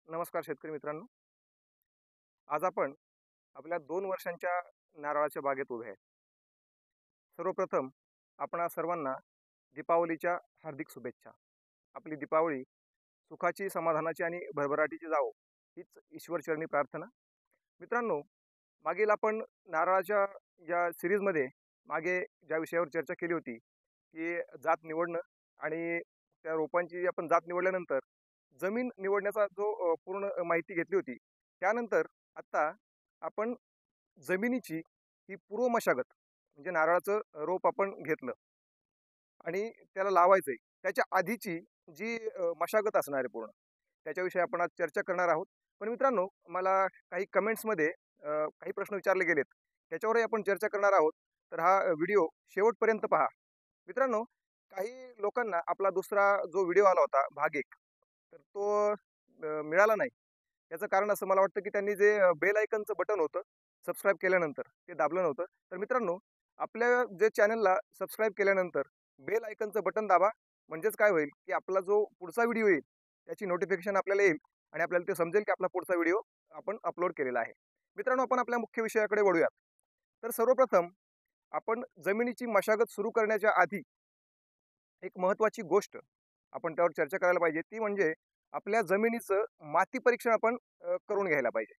नमस्कार शेतकरी मित्रांनो. आज आपण आपल्या 2 वर्षांच्या नारळाच्या बागेत उभे आहे. सर्वप्रथम आपणा सर्वांना दीपावलीच्या हार्दिक शुभेच्छा. आपली दीपावली सुखाची, समाधानाची आणि भरभराटीची जावो हीच ईश्वरचरणी प्रार्थना. मित्रांनो, मागील आपण नारळाच्या या सिरीजमध्ये मागे ज्या विषयावर चर्चा केली होती की जात निवडणं आणि त्या रोपांची आपण जात निवडल्यानंतर जमीन निवडण्याचा जो पूर्ण माहिती घेतली होती. त्यानंतर आता आपण जमिनीची ही पूर्व मशागत म्हणजे नारळाचं रोप आपण घेतलं आणि त्याला लावायचंय. त्याच्या आधीची जी मशागत असणार आहे पूर्ण, त्याच्याविषयी आपण आज चर्चा करणार आहोत. पण मित्रांनो, मला काही कमेंट्समध्ये काही प्रश्न विचारले गेलेत. त्याच्यावरही आपण चर्चा करणार आहोत. तर हा व्हिडिओ शेवटपर्यंत पहा. मित्रांनो, काही लोकांना आपला दुसरा जो व्हिडिओ आला होता भाग 1, तर तो मिळाला नाही. याचं कारण असं मला वाटतं की त्यांनी जे बेल आयकॉनचं बटन होतं सबस्क्राईब केल्यानंतर ते दाबलं नव्हतं. तर मित्रांनो, आपल्या जे चॅनलला सबस्क्राईब केल्यानंतर बेल आयकॉनचं बटन दाबा. म्हणजेच काय होईल की आपला जो पुढचा व्हिडिओ येईल त्याची नोटिफिकेशन आपल्याला येईल आणि आपल्याला ते समजेल की आपला पुढचा व्हिडिओ आपण अपलोड केलेला आहे. मित्रांनो, आपण आपल्या मुख्य विषयाकडे वळूयात. तर सर्वप्रथम आपण जमिनीची मशागत सुरू करण्याच्या आधी एक महत्त्वाची गोष्ट आपण त्यावर चर्चा करायला पाहिजे. ती म्हणजे आपल्या जमिनीचं माती परीक्षण आपण करून घ्यायला पाहिजे.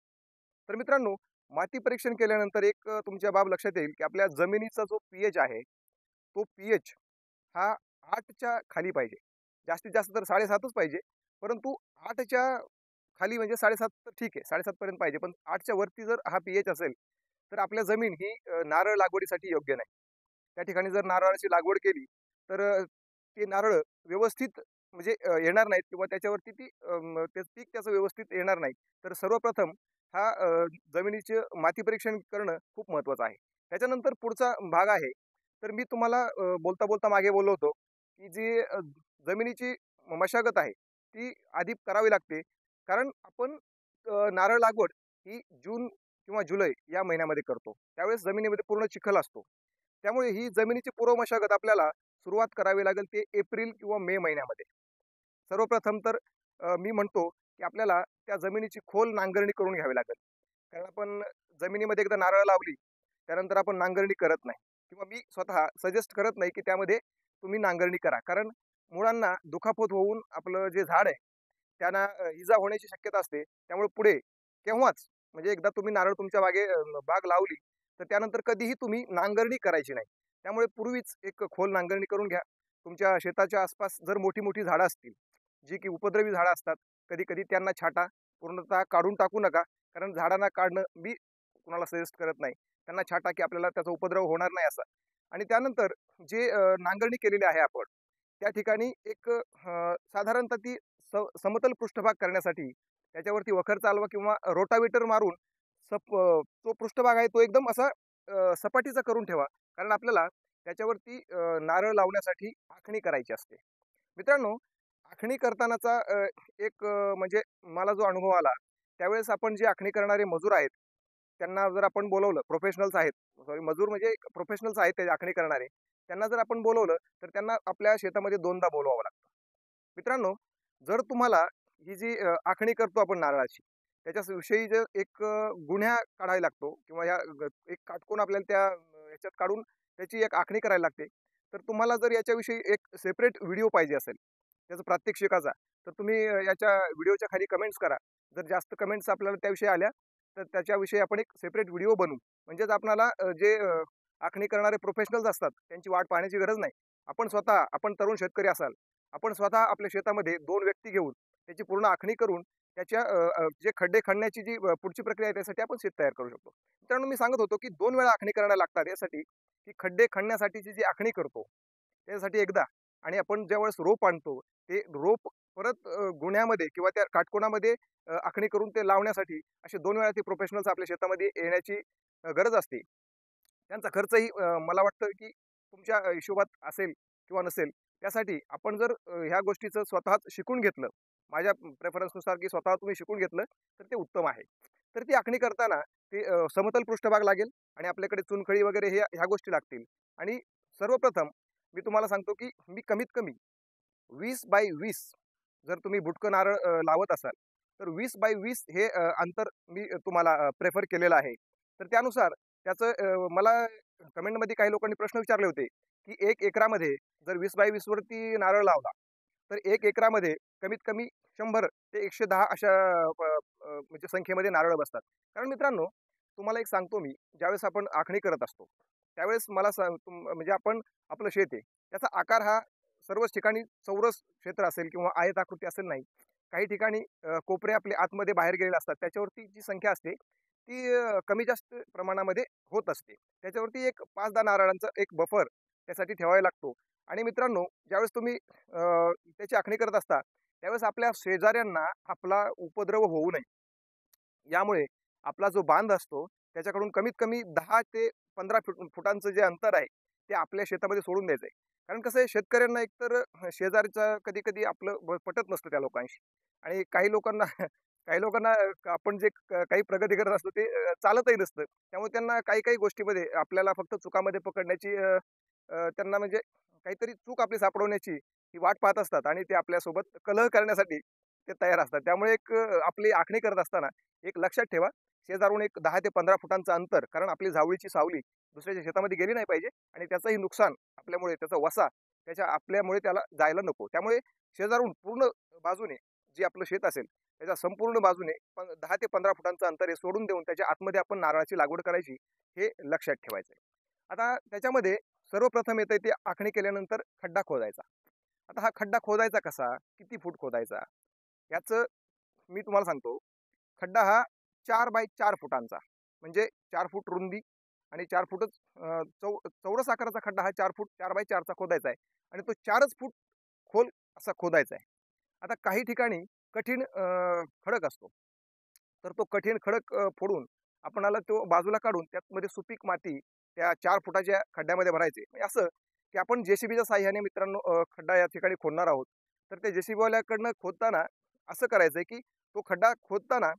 तर मित्रांनो, माती परीक्षण केल्यानंतर एक तुमच्या बाब लक्षात येईल की आपल्या जमिनीचा जो पीएच आहे, तो पीएच हा 8च्या खाली पाहिजे. जास्तीत जास्त तर 7.5च पाहिजे. परंतु 8च्या खाली म्हणजे 7.5 तर ठीक आहे, 7.5 पर्यंत पाहिजे. पण 8च्या वरती जर हा पीएच असेल, तर आपल्या जमीन ही नारळ लागवडीसाठी योग्य नाही. त्या ठिकाणी जर नारळाची लागवड केली, तर ते नारळ व्यवस्थित म्हणजे येणार नाहीत किंवा त्याच्यावरती ते पीक त्याचं व्यवस्थित येणार नाही. तर सर्वप्रथम हा जमिनीचे माती परीक्षण करणं खूप महत्त्वाचं आहे. त्याच्यानंतर पुढचा भाग आहे. तर मी तुम्हाला बोलता बोलता मागे बोललो होतो की जी जमिनीची मशागत आहे ती आधी करावी लागते. कारण आपण नारळ लागवड ही जून किंवा जुलै या महिन्यामध्ये करतो. त्यावेळेस जमिनीमध्ये पूर्ण चिखल असतो. त्यामुळे ही जमिनीची पूर्व मशागत आपल्याला सुरुवात करावी लागेल ते एप्रिल किंवा मे महिन्यामध्ये. सर्वप्रथम तर मी म्हणतो की आपल्याला त्या जमिनीची खोल नांगरणी करून घ्यावी लागेल. कारण आपण जमिनीमध्ये एकदा नारळ लावली, त्यानंतर आपण नांगरणी करत नाही किंवा मी स्वतः सजेस्ट करत नाही की त्यामध्ये तुम्ही नांगरणी करा. कारण मुळांना दुखापत होऊन आपलं जे झाड आहे, त्यांना इजा होण्याची शक्यता असते. त्यामुळे पुढे केव्हाच म्हणजे एकदा तुम्ही नारळ तुमच्या बाग लावली, तर त्यानंतर कधीही तुम्ही नांगरणी करायची नाही. त्यामुळे पूर्वीच एक खोल नांगरणी करून घ्या. तुमच्या शेताच्या आसपास जर मोठी-मोठी झाडं असतील, जी की उपद्रवी झाडं असतात, कधी-कधी त्यांना छाटा. पूर्णतः काढून टाकू नका. कारण झाडांना काढणं मी कुणाला सजेस्ट करत नाही. त्यांना छाटा की आपल्याला त्याचा उपद्रव होणार नाही असा. आणि त्यानंतर जे नांगरणी केलेली आहे आपण, त्या ठिकाणी एक साधारणतः ती समतल पृष्ठभाग करण्यासाठी त्याच्यावरती वखर चालवा किंवा रोटावेटर मारून तो पृष्ठभाग आहे तो एकदम असा सपाटीचा करून ठेवा. कारण आपल्याला त्याच्यावरती नारळ लावण्यासाठी आखणी करायची असते. मित्रांनो, आखणी करतानाचा एक म्हणजे मला जो अनुभव आला, त्यावेळेस आपण जे आखणी करणारे मजूर आहेत, त्यांना जर आपण बोलावलं, प्रोफेशनल्स आहेत, सॉरी मजूर म्हणजे प्रोफेशनल्स आहेत ते आखणी करणारे. त्यांना जर आपण बोलावलं, तर त्यांना आपल्या शेतामध्ये 2दा बोलवावं लागतं. मित्रांनो, जर तुम्हाला ही जी आखणी करतो आपण नारळाची, त्याच्याविषयी जर एक गुन्हा काढायला लागतो किंवा एक काटकोन आपल्याला त्या ह्याच्यात काढून त्याची एक आखणी करायला लागते. तर तुम्हाला जर याच्याविषयी एक सेपरेट व्हिडिओ पाहिजे असेल, त्याचा प्रात्यक्षिकाचा, तर तुम्ही याच्या व्हिडिओच्या खाली कमेंट्स करा. जर जास्त कमेंट्स आपल्याला त्याविषयी आल्या, तर त्याच्याविषयी आपण एक सेपरेट व्हिडिओ बनवू. म्हणजेच आपल्याला जे आखणी करणारे प्रोफेशनल्स असतात, त्यांची वाट पाहण्याची गरज नाही. आपण तरुण शेतकरी असाल, आपण स्वतः आपल्या शेतामध्ये 2 व्यक्ती घेऊन त्याची पूर्ण आखणी करून त्याच्या जे खड्डे खणण्याची जी पुढची प्रक्रिया आहे त्यासाठी आपण शेत तयार करू शकतो. मित्रांनो, मी सांगत होतो की 2 वेळा आखणी करायला लागतात यासाठी, की खड्डे खणण्यासाठीची जी आखणी करतो, त्यासाठी एकदा आणि आपण ज्यावेळेस रोप आणतो, ते रोप परत गुन्ह्यामध्ये किंवा त्या काटकोनामध्ये आखणी करून ते लावण्यासाठी असे 2 वेळा ते प्रोफेशनल्स आपल्या शेतामध्ये येण्याची गरज असते. त्यांचा खर्चही मला वाटतं की तुमच्या हिशोबात असेल किंवा नसेल. त्यासाठी आपण जर ह्या गोष्टीचं स्वतःच शिकून घेतलं, माझ्या प्रेफरन्सनुसार की स्वतः तुम्ही शिकून घेतलं, तर ते उत्तम आहे. तर ती आखणी करताना ते समतल पृष्ठभाग लागेल आणि आपल्याकडे चुनखडी वगैरे ह्या गोष्टी लागतील. आणि सर्वप्रथम मी तुम्हाला सांगतो की मी कमीत कमी 20 बाय 20 जर तुम्ही बुटकं नारळ लावत असाल, तर 20x20 हे अंतर मी तुम्हाला प्रेफर केलेलं आहे. तर त्यानुसार त्याचं मला कमेंटमध्ये काही लोकांनी प्रश्न विचारले होते, की 1 एकरामध्ये जर 20x20 वरती नारळ लावला, तर 1 एकरामध्ये कमीत कमी 100 ते 110 अशा म्हणजे संख्येमध्ये नारळ बसतात. कारण मित्रांनो, तुम्हाला एक सांगतो मी, ज्यावेळेस आपण आखणी करत असतो, त्यावेळेस मला म्हणजे आपण आपलं शेत आहे, त्याचा आकार हा सर्वच ठिकाणी चौरस क्षेत्र असेल किंवा आयताकृती असेल नाही. काही ठिकाणी कोपरे आपले आतमध्ये बाहेर गेलेले असतात. त्याच्यावरती जी संख्या असते, ती कमी जास्त प्रमाणामध्ये होत असते. त्याच्यावरती एक 5-10 नारळांचा एक बफर त्यासाठी ठेवावा लागतो. आणि मित्रांनो, ज्यावेळेस तुम्ही त्याची आखणी करत असता, त्यावेळेस आपल्या शेजाऱ्यांना आपला उपद्रव होऊ नये, यामुळे आपला जो बांध असतो, त्याच्याकडून कमीत कमी 10 ते 15 फुटांचं जे अंतर आहे, ते आपल्या शेतामध्ये सोडून द्यायचं आहे. कारण कसं आहे, शेतकऱ्यांना एकतर शेजारचं कधी-कधी आपलं पटत नसतं त्या लोकांशी. आणि काही लोकांना काही लोकांना आपण जे काही प्रगती करत असतो ते चालतही नसतं. त्यामुळे त्यांना काही-काही गोष्टीमध्ये आपल्याला फक्त चुकामध्ये पकडण्याची त्यांना म्हणजे काहीतरी चूक आपली सापडवण्याची ही वाट पाहत असतात आणि ते आपल्यासोबत कलह करण्यासाठी ते तयार असतात. त्यामुळे एक आपली आखणी करत असताना एक लक्षात ठेवा, शेजारून एक 10 ते 15 फुटांचं अंतर, कारण आपली जावळीची सावली दुसऱ्याच्या शेतामध्ये गेली नाही पाहिजे आणि त्याचंही नुकसान आपल्यामुळे, त्याचा वसा आपल्यामुळे त्याला जायला नको. त्यामुळे शेजारून पूर्ण बाजूने जे आपलं शेत असेल, त्याच्या संपूर्ण बाजूने 10 ते 15 फुटांचं अंतर हे सोडून देऊन त्याच्या आतमध्ये आपण नारळाची लागवड करायची, हे लक्षात ठेवायचं आहे. आता त्याच्यामध्ये सर्वप्रथम येतंय ते आखणी केल्यानंतर खड्डा खोदायचा. आता हा खड्डा खोदायचा कसा? किती फूट खोदायचा? याचं मी तुम्हाला सांगतो. खड्डा हा 4 बाय 4 फुटांचा, म्हणजे 4 फूट रुंदी आणि 4 फूटच चौरस आकाराचा खड्डा हा 4 फूट 4 बाय 4 चा खोदायचा आहे आणि तो 4च फूट खोल असा खोदायचा आहे. आता काही ठिकाणी कठीण खडक असतो. तर तो कठीण खडक फोडून आपणाला तो बाजूला काढून त्यामध्ये सुपीक माती त्या 4 फुटाच्या खड्ड्यामध्ये भरायची. म्हणजे असं की आपण जे-सी-बीच्या साहाय्याने मित्रांनो खड्डा या ठिकाणी खोदणार आहोत. तर त्या जे-सी-बीवाल्याकडनं खोदताना असं करायचंय की तो खड्डा खोदताना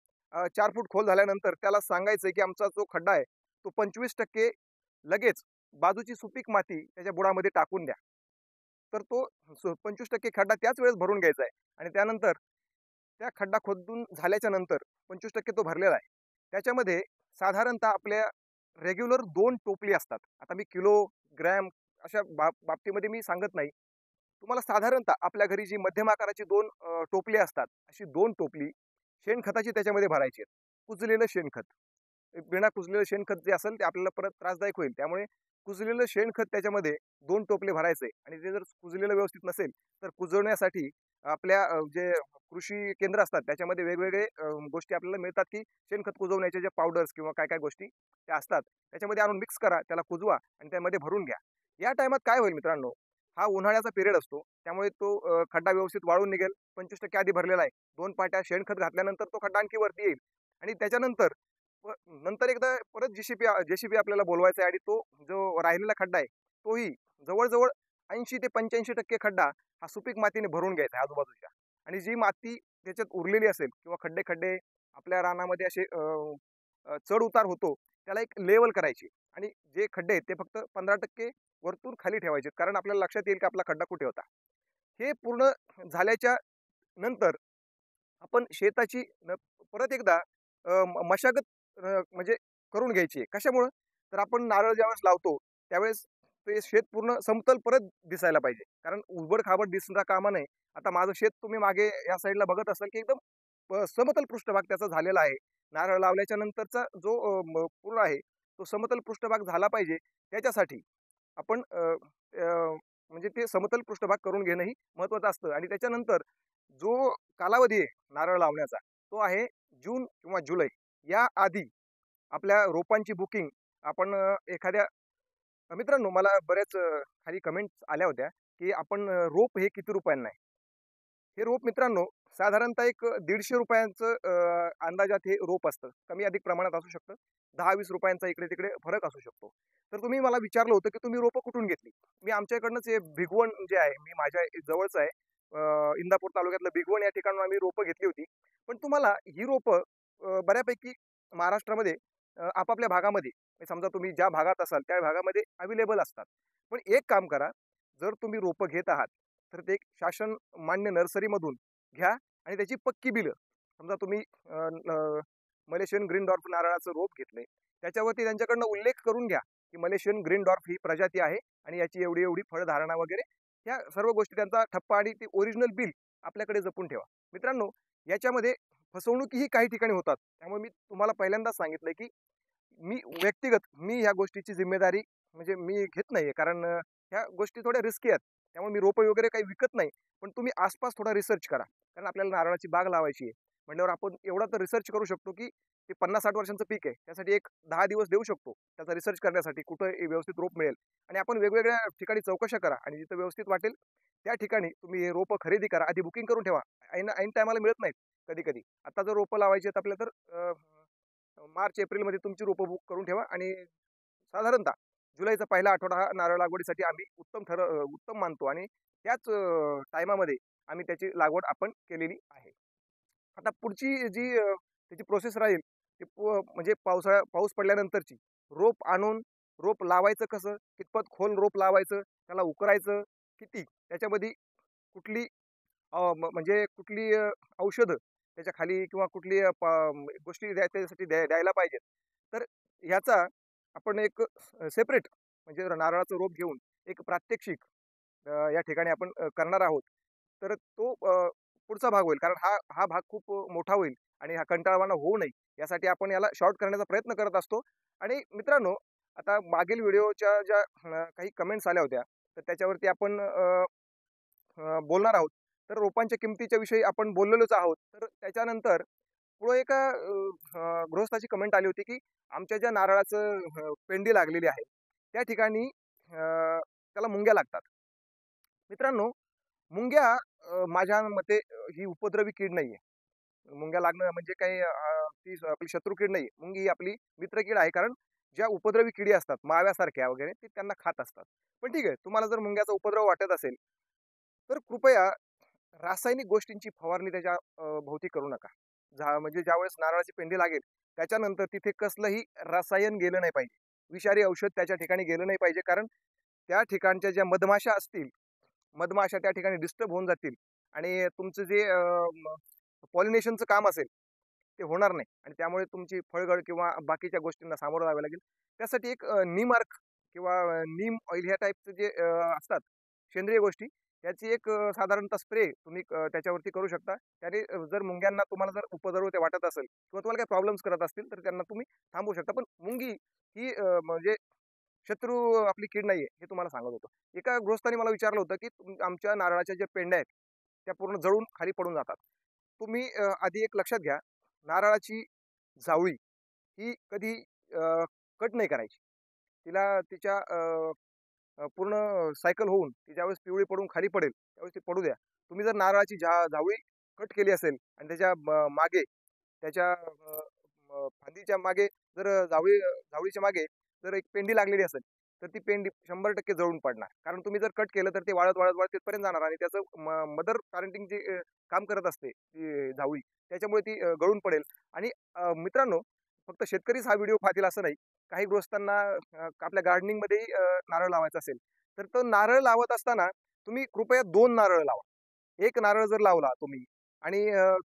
4 फूट खोल झाल्यानंतर त्याला सांगायचंय की आमचा जो खड्डा आहे, तो 25% लगेच बाजूची सुपीक माती त्याच्या बुडामध्ये टाकून द्या. तर तो 25% खड्डा त्याच वेळेस भरून घ्यायचा आहे आणि त्यानंतर त्या खड्डा खोदून झाल्याच्या नंतर 25% तो भरलेला आहे. त्याच्यामध्ये साधारणतः आपल्या रेग्युलर 2 टोपली असतात. आता मी किलो, ग्रॅम अशा बाबतीमध्ये मी सांगत नाही. तुम्हाला साधारणतः आपल्या घरी जी मध्यम आकाराची 2 टोपली असतात, अशी 2 टोपली शेणखताची त्याच्यामध्ये भरायची आहेत. कुजलेलं शेणखत. बिना कुजलेलं शेणखत जे असेल ते आपल्याला परत त्रासदायक होईल. त्यामुळे कुजलेलं शेणखत त्याच्यामध्ये 2 टोपले भरायचे आणि ते जर कुजलेलं व्यवस्थित नसेल, तर कुजवण्यासाठी आपल्या जे कृषी केंद्र असतात त्याच्यामध्ये वेगवेगळे गोष्टी आपल्याला मिळतात, की शेणखत कुजवण्याच्या ज्या पावडर्स किंवा काय-काय गोष्टी त्या असतात. त्याच्यामध्ये आणून मिक्स करा, त्याला कुजवा आणि त्यामध्ये भरून घ्या. या टाईमात काय होईल मित्रांनो, हा उन्हाळ्याचा पिरियड असतो. त्यामुळे तो खड्डा व्यवस्थित वाळून निघेल. 25% आधी भरलेला आहे. 2 पाट्या शेणखत घातल्यानंतर तो खड्डा आणखी वरती येईल आणि त्याच्यानंतर नंतर एकदा परत जे आपल्याला बोलवायचा आहे आणि तो जो राहिलेला खड्डा आहे, तोही जवळ-जवळ 80 ते 85% खड्डा हा सुपीक मातीने भरून घ्यायचा आहे आजूबाजूच्या. आणि जी माती त्याच्यात उरलेली असेल किंवा खड्डे-खड्डे आपल्या रानामध्ये असे चढ-उतार होतो, त्याला एक लेव्हल करायची आणि जे खड्डे आहेत ते फक्त 15% वरतून खाली ठेवायचे. कारण आपल्याला लक्षात येईल की आपला खड्डा कुठे होता. हे पूर्ण झाल्याच्या नंतर आपण शेताची परत एकदा मशागत म्हणजे करून घ्यायची आहे. कशामुळं? तर आपण नारळ ज्यावेळेस लावतो, त्यावेळेस ते शेत पूर्ण समतल परत दिसायला पाहिजे. कारण उबड-खाबड दिसता कामा नये. आता माझं शेत तुम्ही मागे या साईडला बघत असाल, की एकदम समतल पृष्ठभाग त्याचा झालेला आहे. नारळ लावल्याच्या नंतरचा जो पूर्ण आहे, तो समतल पृष्ठभाग झाला पाहिजे. त्याच्यासाठी आपण म्हणजे ते समतल पृष्ठभाग करून घेणंही महत्त्वाचं असतं आणि त्याच्यानंतर जो कालावधी आहे नारळ लावण्याचा, तो आहे जून किंवा जुलै. या आधी आपल्या रोपांची बुकिंग आपण एखाद्या मित्रांनो मला बऱ्याच खाली कमेंट्स आल्या होत्या, की आपण रोप हे किती रुपयांना आहे? हे रोप मित्रांनो साधारणतः एक ₹150 अंदाजात हे रोप असतं. कमी अधिक प्रमाणात असू शकतं. ₹10-20 इकडे-तिकडे फरक असू शकतो. तर तुम्ही मला विचारलं होतं, की तुम्ही रोपं कुठून घेतली? मी आमच्याकडनंच हे भिगवण जे आहे, मी माझ्या जवळचं आहे. इंदापूर तालुक्यातलं भिगवण या ठिकाणाहून आम्ही रोपं घेतली होती. पण तुम्हाला ही रोपं बऱ्यापैकी महाराष्ट्रामध्ये आपापल्या भागामध्ये समजा तुम्ही ज्या भागात असाल त्या भागामध्ये अवेलेबल असतात. पण एक काम करा, जर तुम्ही रोपं घेत आहात, तर ते एक शासन मान्य नर्सरीमधून घ्या आणि त्याची पक्की बिलं समजा तुम्ही मलेशियन ग्रीन डॉर्फ नारळाचं रोप घेतलंय, त्याच्यावरती त्यांच्याकडनं उल्लेख करून घ्या की मलेशियन ग्रीन डॉर्फ ही प्रजाती आहे आणि याची एवढी एवढी फळधारणा वगैरे, ह्या सर्व गोष्टी त्यांचा ठप्पा आणि ते ओरिजिनल बिल आपल्याकडे जपून ठेवा. मित्रांनो, याच्यामध्ये फसवणुकीही काही ठिकाणी होतात. त्यामुळे मी तुम्हाला पहिल्यांदाच सांगितलंय की व्यक्तिगत ह्या गोष्टीची जिम्मेदारी म्हणजे मी घेत नाहीये, कारण ह्या गोष्टी थोड्या रिस्की आहेत. त्यामुळे मी रोपं वगैरे काही विकत नाही. पण तुम्ही आसपास थोडा रिसर्च करा. कारण आपल्याला नारळाची बाग लावायची आहे. म्हटल्यावर आपण एवढा तर रिसर्च करू शकतो की ते 50-60 वर्षांचं पीक आहे. त्यासाठी एक 10 दिवस देऊ शकतो. त्याचा रिसर्च करण्यासाठी कुठं व्यवस्थित रोप मिळेल आणि आपण वेगवेगळ्या ठिकाणी चौकशा करा आणि जिथं व्यवस्थित वाटेल त्या ठिकाणी तुम्ही हे रोपं खरेदी करा. आधी बुकिंग करून ठेवा. ऐन टायमाला मिळत नाहीत कधी-कधी. आता जर रोपं लावायची आहेत आपल्याला तर मार्च एप्रिलमध्ये तुमची रोपं बुक करून ठेवा आणि साधारणतः जुलैचा पहिला आठवडा हा नारळ लागवडीसाठी आम्ही उत्तम मानतो आणि त्याच टायमामध्ये आम्ही त्याची लागवड आपण केलेली आहे. आता पुढची जी त्याची प्रोसेस राहील ती म्हणजे पाऊस पडल्यानंतरची. रोप आणून रोप लावायचं कसं? कितपत खोल रोप लावायचं? त्याला उकरायचं किती? त्याच्यामध्ये कुठली म्हणजे कुठली औषधं त्याच्या खाली किंवा कुठली गोष्टी त्याच्यासाठी द्यायला पाहिजेत. तर ह्याचा आपण एक सेपरेट म्हणजे नारळाचं रोप घेऊन एक प्रात्यक्षिक या ठिकाणी आपण करणार आहोत. तर तो पुढचा भाग होईल. कारण हा हा भाग खूप मोठा होईल आणि हा कंटाळवाणा होऊ नये यासाठी आपण याला शॉर्ट करण्याचा प्रयत्न करत असतो. आणि मित्रांनो, आता मागील व्हिडिओच्या ज्या काही कमेंट्स आल्या होत्या, तर त्याच्यावरती आपण बोलणार आहोत. तर रोपांच्या किमतीच्या विषयी आपण बोललेलोच आहोत. तर त्याच्यानंतर पुढे एका गृहस्थाची कमेंट आली होती, की आमच्या ज्या नारळाचं पेंडी लागलेली आहे, त्या ठिकाणी त्याला मुंग्या लागतात. मित्रांनो, मुंग्या माझ्या मते ही उपद्रवी कीड नाहीये. मुंग्या लागणं म्हणजे काही ती आपली शत्रू कीड नाहीये. मुंगी ही आपली मित्र कीड आहे. कारण ज्या उपद्रवी किडी असतात, माव्यासारख्या वगैरे, ते त्यांना खात असतात. पण ठीक आहे, तुम्हाला जर मुंग्याचा उपद्रव वाटत असेल, तर कृपया रासायनिक गोष्टींची फवारणी त्याच्या भोवती करू नका. म्हणजे ज्यावेळेस नारळाची पेंडी लागेल, त्याच्यानंतर तिथे कसलंही रसायन गेलं नाही पाहिजे. विषारी औषध त्याच्या ठिकाणी गेलं नाही पाहिजे. कारण त्या ठिकाणच्या ज्या मधमाशा असतील, मधमाशा त्या ठिकाणी डिस्टर्ब होऊन जातील आणि तुमचं जे पॉलिनेशनचं काम असेल, ते होणार नाही आणि त्यामुळे तुमची फळगळ किंवा बाकीच्या गोष्टींना सामोरं जावं लागेल. त्यासाठी एक नीम अर्क किंवा नीम ऑइल ह्या टाईपचे जे असतात सेंद्रिय गोष्टी, याची एक साधारणतः स्प्रे तुम्ही त्याच्यावरती करू शकता. त्याने जर मुंग्यांना तुम्हाला जर उपद्रव ते वाटत असेल किंवा तुम्हाला काही प्रॉब्लेम्स करत असतील, तर त्यांना तुम्ही थांबवू शकता. पण मुंगी ही म्हणजे शत्रू आपली कीड नाहीये, हे तुम्हाला सांगत होतो. एका गृहस्थाने मला विचारलं होतं, की आमच्या नारळाच्या ज्या पेंड्या आहेत, त्या पूर्ण जळून खाली पडून जातात. तुम्ही आधी एक लक्षात घ्या, नारळाची जावळी ही कधी कट नाही करायची. तिला तिच्या पूर्ण सायकल होऊन ती ज्यावेळेस पिवळी पडून खाली पडेल, त्यावेळेस ती पडू द्या. तुम्ही जर नारळाची जावळी कट केली असेल आणि त्याच्या मागे त्याच्या फांदीच्या मागे जर जावळीच्या मागे जर एक पेंडी लागलेली असेल, तर ती पेंडी 100% जळून पडणार. कारण तुम्ही जर कट केलं तर ते वाळत तिथपर्यंत जाणार आणि त्याचं मदर पॅरेंटिंग जे काम करत असते ती जावळी, त्याच्यामुळे ती गळून पडेल. आणि मित्रांनो, फक्त शेतकरीच हा व्हिडिओ पाहतील असं नाही. काही गृहस्थांना आपल्या गार्डनिंगमध्येही नारळ लावायचा असेल, तर तो नारळ लावत असताना तुम्ही कृपया 2 नारळ लावा. एक नारळ जर लावला तुम्ही आणि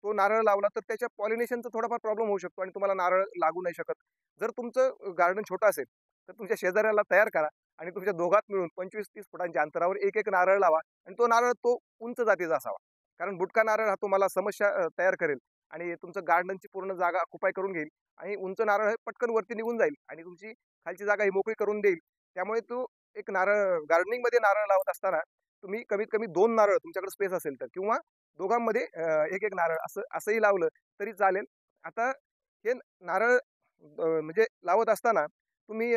तो नारळ लावला तर त्याच्या पॉलिनेशनचा थोडाफार प्रॉब्लेम होऊ शकतो आणि तुम्हाला नारळ लागू नाही शकत. जर तुमचं गार्डन छोटं असेल, तर तुमच्या शेजाऱ्याला तयार करा आणि तुमच्या दोघात मिळून 25-30 फुटांच्या अंतरावर एक नारळ लावा आणि तो नारळ तो उंच जातीचा असावा. कारण बुटका नारळ हा तुम्हाला समस्या तयार करेल आणि तुमचं गार्डनची पूर्ण जागा ऑक्युपाय करून घेईल आणि उंच नारळ हे पटकन वरती निघून जाईल आणि तुमची खालची जागा ही मोकळी करून देईल. त्यामुळे तो एक नारळ गार्डनिंगमध्ये नारळ लावत असताना तुम्ही कमीत कमी 2 नारळ तुमच्याकडे स्पेस असेल तर किंवा दोघांमध्ये एक नारळ असंही लावलं तरी चालेल. आता हे नारळ म्हणजे लावत असताना तुम्ही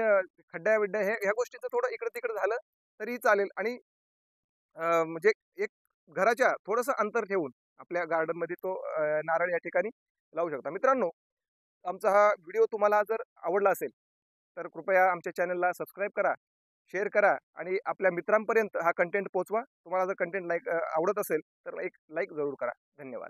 खड्ड्या-बिड्ड्या ह्या गोष्टीचं थोडं इकडं-तिकडं झालं तरीही चालेल आणि म्हणजे एक घराच्या थोडंसं अंतर ठेवून आपल्या गार्डनमध्ये तो नारळ या ठिकाणी लावू शकता. मित्रांनो, आमचा हा व्हिडिओ तुम्हाला जर आवडला असेल, तर कृपया आमच्या चॅनलला सबस्क्राईब करा, शेअर करा आणि आपल्या मित्रांपर्यंत हा कंटेंट पोहोचवा. तुम्हाला जर कंटेंट आवडत असेल, तर एक लाईक जरूर करा. धन्यवाद.